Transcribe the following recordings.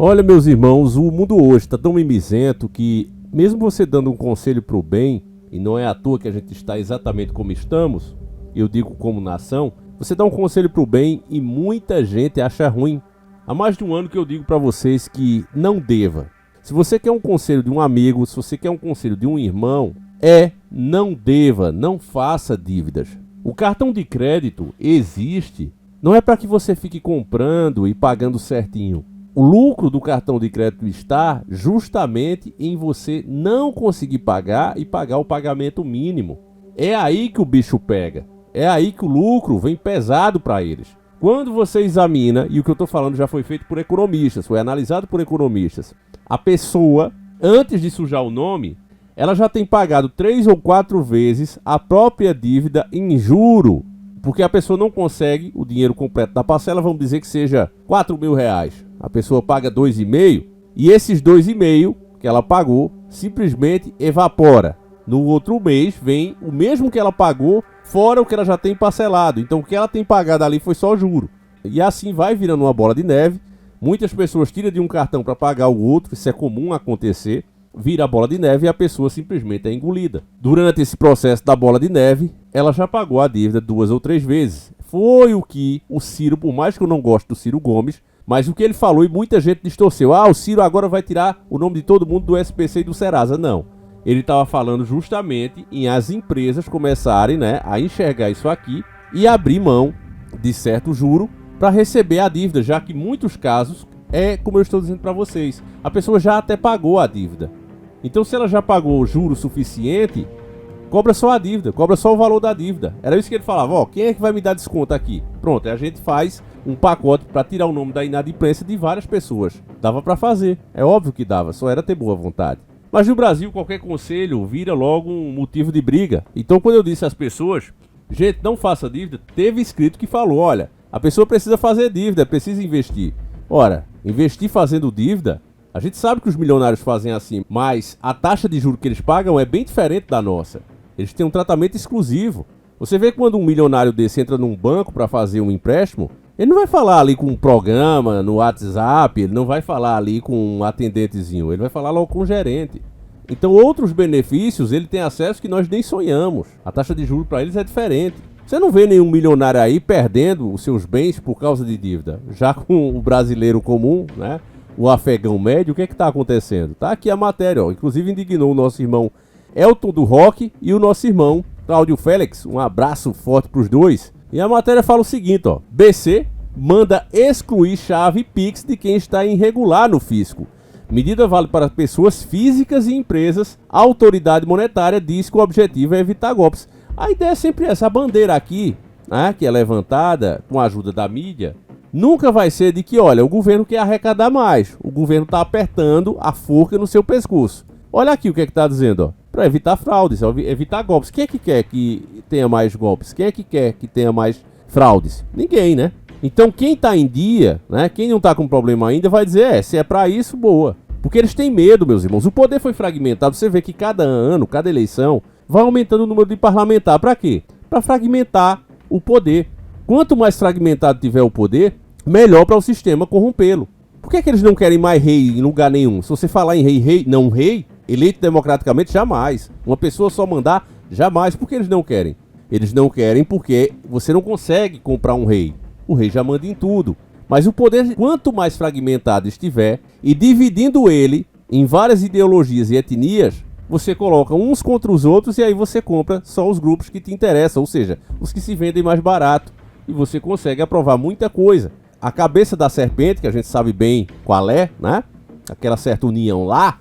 Olha, meus irmãos, o mundo hoje está tão mimizento que, mesmo você dando um conselho para o bem, e não é à toa que a gente está exatamente como estamos, eu digo como nação, você dá um conselho para o bem e muita gente acha ruim. Há mais de um ano que eu digo para vocês que não deva. Se você quer um conselho de um amigo, se você quer um conselho de um irmão, não deva, não faça dívidas. O cartão de crédito existe, não é para que você fique comprando e pagando certinho. O lucro do cartão de crédito está justamente em você não conseguir pagar e pagar o pagamento mínimo. É aí que o bicho pega. É aí que o lucro vem pesado para eles. Quando você examina, e o que eu estou falando já foi feito por economistas, foi analisado por economistas, a pessoa, antes de sujar o nome, ela já tem pagado 3 ou 4 vezes a própria dívida em juro. Porque a pessoa não consegue o dinheiro completo da parcela, vamos dizer que seja R$ 4.000. A pessoa paga 2,5 e esses 2,5 que ela pagou simplesmente evapora. No outro mês vem o mesmo que ela pagou, fora o que ela já tem parcelado. Então o que ela tem pagado ali foi só juro. E assim vai virando uma bola de neve. Muitas pessoas tiram de um cartão para pagar o outro, isso é comum acontecer. Vira a bola de neve e a pessoa simplesmente é engolida. Durante esse processo da bola de neve, ela já pagou a dívida 2 ou 3 vezes. Foi o que o Ciro, por mais que eu não goste do Ciro Gomes, mas o que ele falou e muita gente distorceu. O Ciro agora vai tirar o nome de todo mundo do SPC e do Serasa. Não. Ele estava falando justamente em as empresas começarem, a enxergar isso aqui e abrir mão de certo juro para receber a dívida, já que em muitos casos, como eu estou dizendo para vocês, a pessoa já até pagou a dívida. Então, se ela já pagou o juro suficiente, cobra só a dívida, cobra só o valor da dívida. Era isso que ele falava, quem é que vai me dar desconto aqui? Pronto, a gente faz um pacote para tirar o nome da inadimplência de várias pessoas. Dava para fazer, é óbvio que dava, só era ter boa vontade. Mas no Brasil, qualquer conselho vira logo um motivo de briga. Então, quando eu disse às pessoas, gente, não faça dívida, teve escrito que falou, olha, a pessoa precisa fazer dívida, precisa investir. Ora, investir fazendo dívida, a gente sabe que os milionários fazem assim, mas a taxa de juros que eles pagam é bem diferente da nossa. Eles têm um tratamento exclusivo. Você vê quando um milionário desse entra num banco para fazer um empréstimo, ele não vai falar ali com um programa no WhatsApp, ele não vai falar ali com um atendentezinho, ele vai falar logo com o gerente. Então outros benefícios ele tem acesso que nós nem sonhamos. A taxa de juros para eles é diferente. Você não vê nenhum milionário aí perdendo os seus bens por causa de dívida. Já com o brasileiro comum, o afegão médio, o que está acontecendo? Tá aqui a matéria, inclusive indignou o nosso irmão Elton do Rock e o nosso irmão Cláudio Félix. Um abraço forte para os dois. E a matéria fala o seguinte, BC manda excluir chave Pix de quem está irregular no fisco. Medida vale para pessoas físicas e empresas. A autoridade monetária diz que o objetivo é evitar golpes. A ideia é sempre essa. A bandeira aqui, que é levantada com a ajuda da mídia, nunca vai ser de que, olha, o governo quer arrecadar mais. O governo está apertando a forca no seu pescoço. Olha aqui o que está dizendo, para evitar fraudes, evitar golpes. Quem é que quer que tenha mais golpes? Quem é que quer que tenha mais fraudes? Ninguém, né? Então quem está em dia, quem não está com problema ainda, vai dizer, se é para isso, boa. Porque eles têm medo, meus irmãos. O poder foi fragmentado. Você vê que cada ano, cada eleição, vai aumentando o número de parlamentar. Para quê? Para fragmentar o poder. Quanto mais fragmentado tiver o poder, melhor para o sistema corrompê-lo. Por que eles não querem mais rei em lugar nenhum? Se você falar em rei, não rei, eleito democraticamente, jamais. Uma pessoa só mandar, jamais. Por que eles não querem? Eles não querem porque você não consegue comprar um rei. O rei já manda em tudo. Mas o poder, quanto mais fragmentado estiver, e dividindo ele em várias ideologias e etnias, você coloca uns contra os outros e aí você compra só os grupos que te interessam, ou seja, os que se vendem mais barato. E você consegue aprovar muita coisa. A cabeça da serpente, que a gente sabe bem qual é, aquela certa união lá,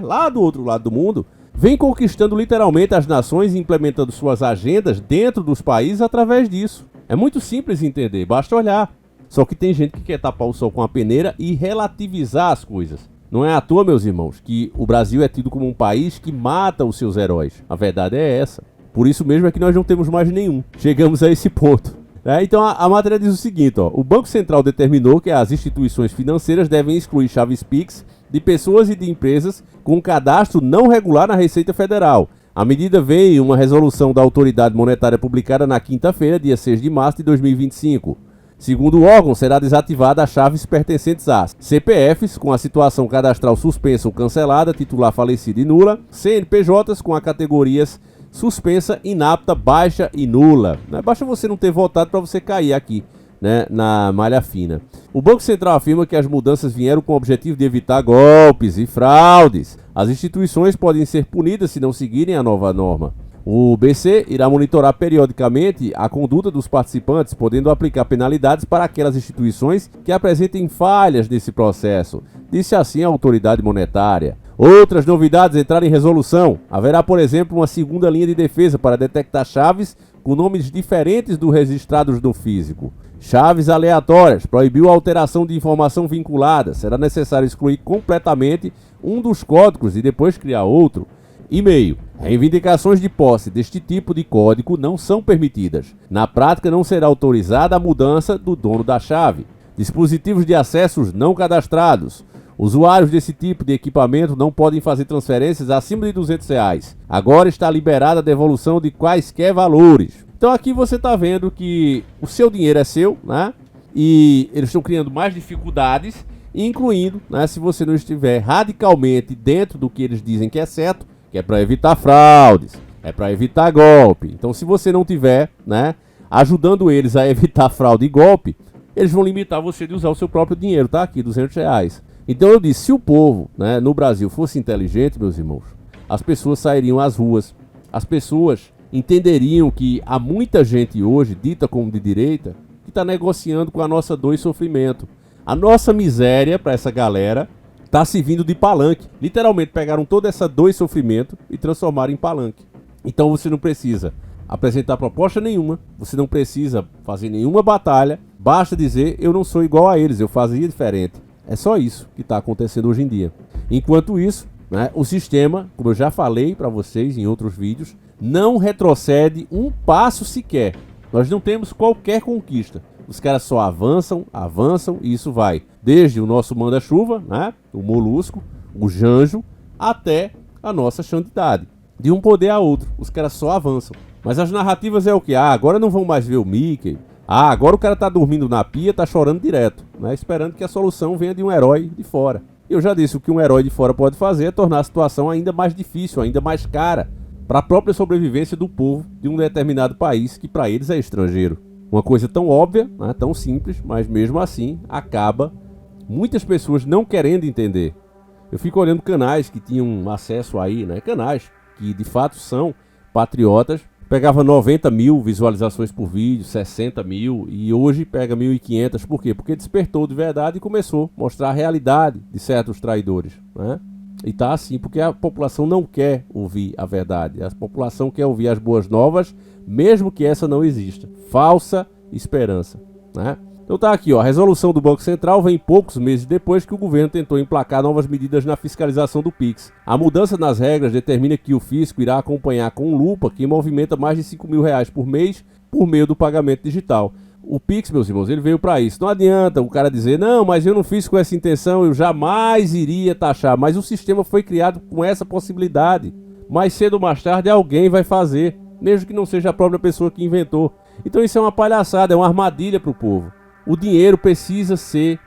lá do outro lado do mundo, vem conquistando literalmente as nações e implementando suas agendas dentro dos países através disso. É muito simples entender, basta olhar. Só que tem gente que quer tapar o sol com a peneira e relativizar as coisas. Não é à toa, meus irmãos, que o Brasil é tido como um país que mata os seus heróis. A verdade é essa. Por isso mesmo é que nós não temos mais nenhum. Chegamos a esse ponto. Então a matéria diz o seguinte, o Banco Central determinou que as instituições financeiras devem excluir chaves Pix de pessoas e de empresas com cadastro não regular na Receita Federal. A medida veio em uma resolução da autoridade monetária publicada na quinta-feira, dia 6 de março de 2025. Segundo o órgão, será desativada as chaves pertencentes a CPFs, com a situação cadastral suspensa ou cancelada, titular falecido e nula, CNPJs com as categorias suspensa, inapta, baixa e nula. Basta você não ter votado para você cair aqui, né, na malha fina. O Banco Central afirma que as mudanças vieram com o objetivo de evitar golpes e fraudes. As instituições podem ser punidas se não seguirem a nova norma. O BC irá monitorar periodicamente a conduta dos participantes, podendo aplicar penalidades para aquelas instituições que apresentem falhas nesse processo, disse assim a autoridade monetária. Outras novidades entraram em resolução. Haverá, por exemplo, uma segunda linha de defesa para detectar chaves com nomes diferentes dos registrados no físico. Chaves aleatórias, proibiu a alteração de informação vinculada. Será necessário excluir completamente um dos códigos e depois criar outro. E-mail. Reivindicações de posse deste tipo de código não são permitidas. Na prática, não será autorizada a mudança do dono da chave. Dispositivos de acessos não cadastrados. Usuários desse tipo de equipamento não podem fazer transferências acima de R$200. Agora está liberada a devolução de quaisquer valores. Então aqui você está vendo que o seu dinheiro é seu, né? E eles estão criando mais dificuldades, incluindo, né, se você não estiver radicalmente dentro do que eles dizem que é certo, que é para evitar fraudes, é para evitar golpe. Então se você não tiver, né, ajudando eles a evitar fraude e golpe, eles vão limitar você de usar o seu próprio dinheiro, tá? Aqui, R$200. Então eu disse, se o povo, né, no Brasil fosse inteligente, meus irmãos, as pessoas sairiam às ruas, as pessoas entenderiam que há muita gente hoje, dita como de direita, que está negociando com a nossa dor e sofrimento. A nossa miséria, para essa galera, está se vindo de palanque. Literalmente pegaram toda essa dor e sofrimento e transformaram em palanque. Então você não precisa apresentar proposta nenhuma, você não precisa fazer nenhuma batalha, basta dizer, eu não sou igual a eles, eu fazia diferente. É só isso que está acontecendo hoje em dia. Enquanto isso, né, o sistema, como eu já falei para vocês em outros vídeos, não retrocede um passo sequer. Nós não temos qualquer conquista. Os caras só avançam, avançam e isso vai desde o nosso manda-chuva, né, o molusco, o janjo, até a nossa santidade. De um poder a outro, os caras só avançam. Mas as narrativas é o que? Agora não vão mais ver o Mickey. Agora o cara tá dormindo na pia, tá chorando direto, né, esperando que a solução venha de um herói de fora. Eu já disse, o que um herói de fora pode fazer é tornar a situação ainda mais difícil, ainda mais cara, para a própria sobrevivência do povo de um determinado país que para eles é estrangeiro. Uma coisa tão óbvia, né, tão simples, mas mesmo assim acaba muitas pessoas não querendo entender. Eu fico olhando canais que tinham acesso aí, né, canais que de fato são patriotas, pegava 90 mil visualizações por vídeo, 60 mil, e hoje pega 1.500. Por quê? Porque despertou de verdade e começou a mostrar a realidade de certos traidores, né? E tá assim, porque a população não quer ouvir a verdade. A população quer ouvir as boas novas, mesmo que essa não exista. Falsa esperança, né? Então tá aqui, ó, a resolução do Banco Central vem poucos meses depois que o governo tentou emplacar novas medidas na fiscalização do Pix. A mudança nas regras determina que o fisco irá acompanhar com lupa quem movimenta mais de R$5.000 por mês por meio do pagamento digital. O Pix, meus irmãos, ele veio para isso. Não adianta o cara dizer, não, mas eu não fiz com essa intenção, eu jamais iria taxar. Mas o sistema foi criado com essa possibilidade. Mais cedo ou mais tarde alguém vai fazer, mesmo que não seja a própria pessoa que inventou. Então isso é uma palhaçada, é uma armadilha para o povo. O dinheiro precisa ser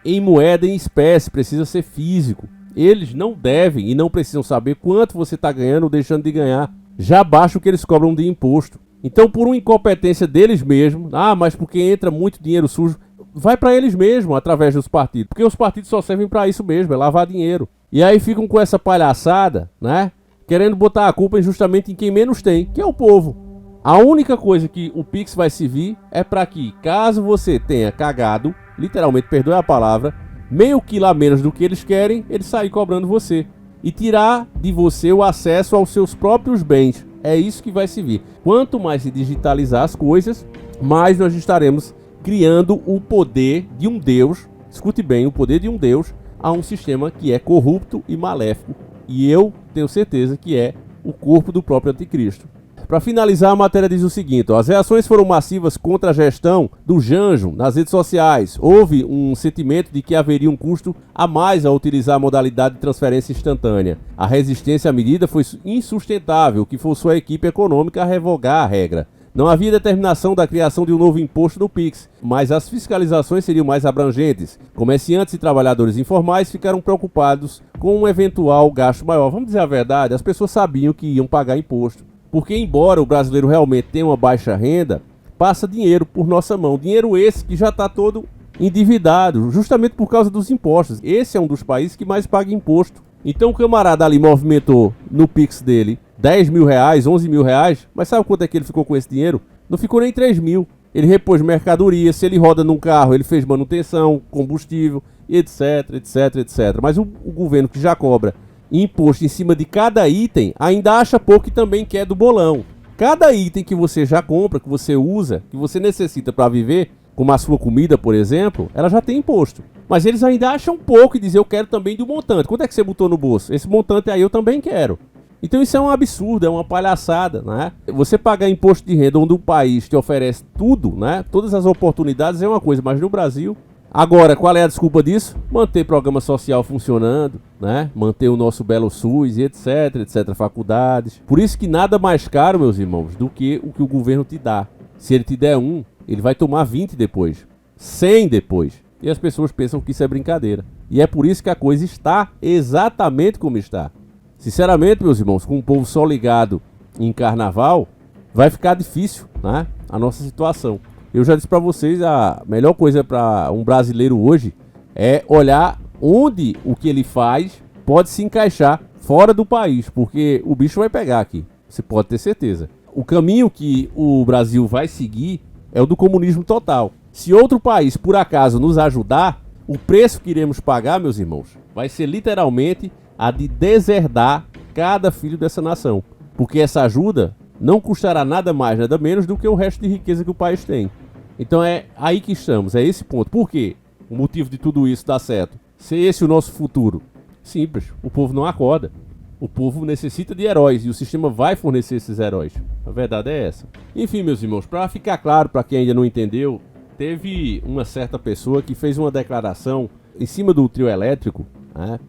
em moeda, em espécie, precisa ser físico. Eles não devem e não precisam saber quanto você está ganhando ou deixando de ganhar. Já baixa o que eles cobram de imposto. Então, por uma incompetência deles mesmos, mas porque entra muito dinheiro sujo, vai para eles mesmos através dos partidos. Porque os partidos só servem para isso mesmo, é lavar dinheiro. E aí ficam com essa palhaçada, né? Querendo botar a culpa justamente em quem menos tem, que é o povo. A única coisa que o Pix vai servir é para que, caso você tenha cagado, literalmente, perdoe a palavra, meio quilo a menos do que eles querem, eles saírem cobrando você. E tirar de você o acesso aos seus próprios bens. É isso que vai servir. Quanto mais se digitalizar as coisas, mais nós estaremos criando o poder de um Deus, escute bem, o poder de um Deus a um sistema que é corrupto e maléfico. E eu tenho certeza que é o corpo do próprio anticristo. Para finalizar, a matéria diz o seguinte, ó, as reações foram massivas contra a gestão do Janjo nas redes sociais. Houve um sentimento de que haveria um custo a mais ao utilizar a modalidade de transferência instantânea. A resistência à medida foi insustentável, o que forçou a equipe econômica a revogar a regra. Não havia determinação da criação de um novo imposto no Pix, mas as fiscalizações seriam mais abrangentes. Comerciantes e trabalhadores informais ficaram preocupados com um eventual gasto maior. Vamos dizer a verdade, as pessoas sabiam que iam pagar imposto. Porque embora o brasileiro realmente tenha uma baixa renda, passa dinheiro por nossa mão. Dinheiro esse que já está todo endividado, justamente por causa dos impostos. Esse é um dos países que mais paga imposto. Então o camarada ali movimentou no Pix dele 10 mil reais, 11 mil reais, mas sabe quanto é que ele ficou com esse dinheiro? Não ficou nem 3 mil. Ele repôs mercadoria, se ele roda num carro, ele fez manutenção, combustível, etc, etc, etc. Mas o governo que já cobra imposto em cima de cada item, ainda acha pouco e também quer do bolão. Cada item que você já compra, que você usa, que você necessita para viver, como a sua comida, por exemplo, ela já tem imposto. Mas eles ainda acham pouco e dizem, eu quero também do montante. Quanto é que você botou no bolso? Esse montante aí eu também quero. Então isso é um absurdo, é uma palhaçada, né? Você pagar imposto de renda onde o país te oferece tudo, né? Todas as oportunidades é uma coisa, mas no Brasil... Agora, qual é a desculpa disso? Manter programa social funcionando, né? Manter o nosso belo SUS e etc, etc, faculdades. Por isso que nada mais caro, meus irmãos, do que o governo te dá. Se ele te der um, ele vai tomar 20 depois, 100 depois. E as pessoas pensam que isso é brincadeira. E é por isso que a coisa está exatamente como está. Sinceramente, meus irmãos, com o povo só ligado em carnaval, vai ficar difícil, né? A nossa situação. Eu já disse para vocês, a melhor coisa para um brasileiro hoje é olhar onde o que ele faz pode se encaixar fora do país, porque o bicho vai pegar aqui, você pode ter certeza. O caminho que o Brasil vai seguir é o do comunismo total. Se outro país, por acaso, nos ajudar, o preço que iremos pagar, meus irmãos, vai ser literalmente a de deserdar cada filho dessa nação. Porque essa ajuda não custará nada mais, nada menos do que o resto de riqueza que o país tem. Então é aí que estamos, é esse ponto. Por quê? O motivo de tudo isso dar certo. Se esse é o nosso futuro. Simples, o povo não acorda. O povo necessita de heróis e o sistema vai fornecer esses heróis. A verdade é essa. Enfim, meus irmãos, para ficar claro para quem ainda não entendeu, teve uma certa pessoa que fez uma declaração em cima do trio elétrico, né?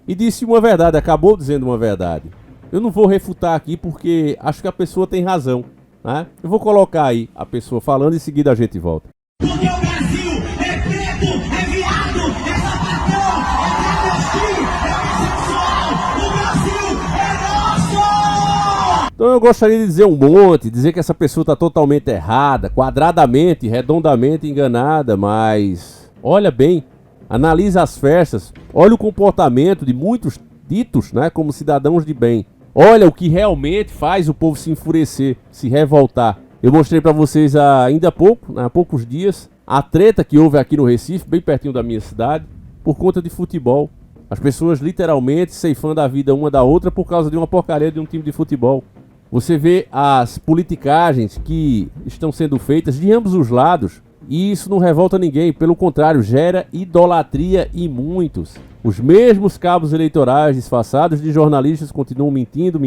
E disse uma verdade, acabou dizendo uma verdade. Eu não vou refutar aqui porque acho que a pessoa tem razão, né? Eu vou colocar aí a pessoa falando e em seguida a gente volta. Porque o Brasil é preto, é viado, é sapatão, é travesti, é bissexual. O Brasil é nosso! Então eu gostaria de dizer um monte, dizer que essa pessoa está totalmente errada, quadradamente, redondamente enganada, mas olha bem, analisa as festas, olha o comportamento de muitos ditos, né, como cidadãos de bem. Olha o que realmente faz o povo se enfurecer, se revoltar. Eu mostrei para vocês ainda há poucos dias, a treta que houve aqui no Recife, bem pertinho da minha cidade, por conta de futebol. As pessoas literalmente ceifando a vida uma da outra por causa de uma porcaria de um time de futebol. Você vê as politicagens que estão sendo feitas de ambos os lados, e isso não revolta ninguém, pelo contrário, gera idolatria em muitos. Os mesmos cabos eleitorais disfarçados de jornalistas continuam mentindo,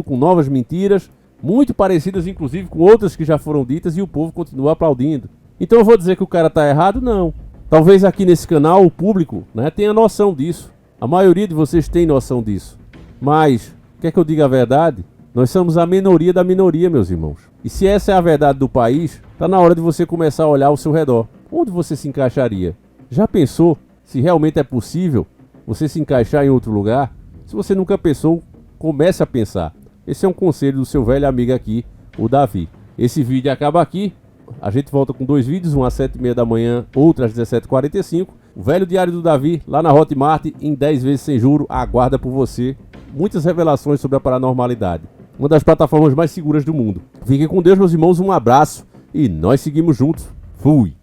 com novas mentiras, muito parecidas inclusive com outras que já foram ditas, e o povo continua aplaudindo. Então eu vou dizer que o cara está errado? Não. Talvez aqui nesse canal o público, né, tenha noção disso. A maioria de vocês tem noção disso. Mas, quer que eu diga a verdade? Nós somos a minoria da minoria, meus irmãos. E se essa é a verdade do país, está na hora de você começar a olhar ao seu redor. Onde você se encaixaria? Já pensou se realmente é possível você se encaixar em outro lugar? Se você nunca pensou, comece a pensar. Esse é um conselho do seu velho amigo aqui, o Davi. Esse vídeo acaba aqui. A gente volta com 2 vídeos, um às 7h30 da manhã, outro às 17h45. O velho diário do Davi, lá na Hotmart, em 10 vezes sem juro, aguarda por você muitas revelações sobre a paranormalidade. Uma das plataformas mais seguras do mundo. Fiquem com Deus, meus irmãos, um abraço e nós seguimos juntos. Fui!